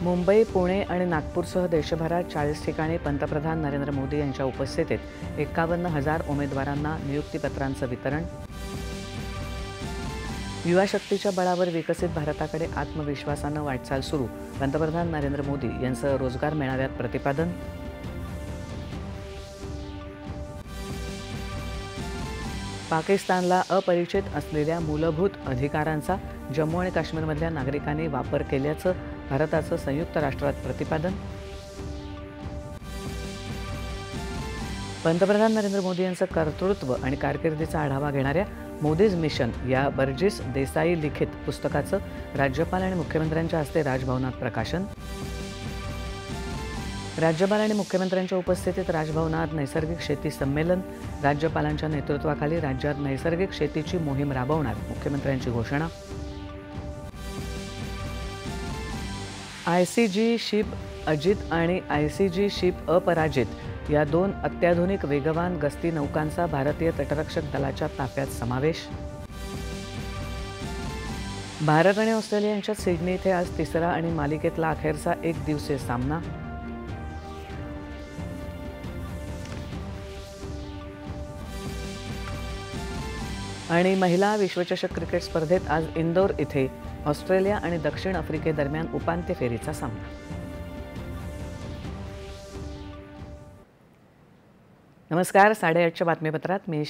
मुंबई, पुणे आणि नागपूरसह देशभरात 40 ठिकाणी पंतप्रधान नरेंद्र मोदी यांच्या उपस्थितीत 51,000 उमेदवारांना नियुक्तीपत्रांचं वितरण. युवा शक्तीच्या बळावर विकसित भारताकडे आत्मविश्वासानं वाटचाल सुरू, पंतप्रधान नरेंद्र मोदी यांचं रोजगार मेळाव्यात प्रतिपादन. पाकिस्तानला अपरिचित असलेल्या मूलभूत अधिकारांचा जम्मू आणि काश्मीरमधल्या नागरिकांनी वापर केल्याचं भारताचं संयुक्त राष्ट्रात प्रतिपादन. पंतप्रधान नरेंद्र मोदी यांचं कर्तृत्व आणि कारकिर्दीचा आढावा घेणाऱ्या मोदीज मिशन या बर्जिस देसाई लिखित पुस्तकाचं राज्यपाल आणि मुख्यमंत्र्यांच्या हस्ते राजभवनात प्रकाशन. राज्यपाल आणि मुख्यमंत्र्यांच्या उपस्थितीत राजभवनात नैसर्गिक शेती संमेलन. राज्यपालांच्या नेतृत्वाखाली राज्यात नैसर्गिक शेतीची मोहीम राबवणार, मुख्यमंत्र्यांची घोषणा. आयसीजी शिप अजित आणि आयसीजी शिप अपराजित या 2 अत्याधुनिक वेगवान गस्ती नौकांचा भारतीय तटरक्षक दलाच्या ताफ्यात समावेश. भारत आणि ऑस्ट्रेलिया यांच्यात सिडनी इथे आज तिसरा आणि मालिकेतला अखेरचा एकदिवसीय सामना. आणि महिला विश्वचषक क्रिकेट स्पर्धेत आज इंदोर इथे ऑस्ट्रेलिया आणि दक्षिण आफ्रिकेदरम्यान उपांत्य फेरीचा सामना. नमस्कार, 8:30च्या बातमीपत्रात मी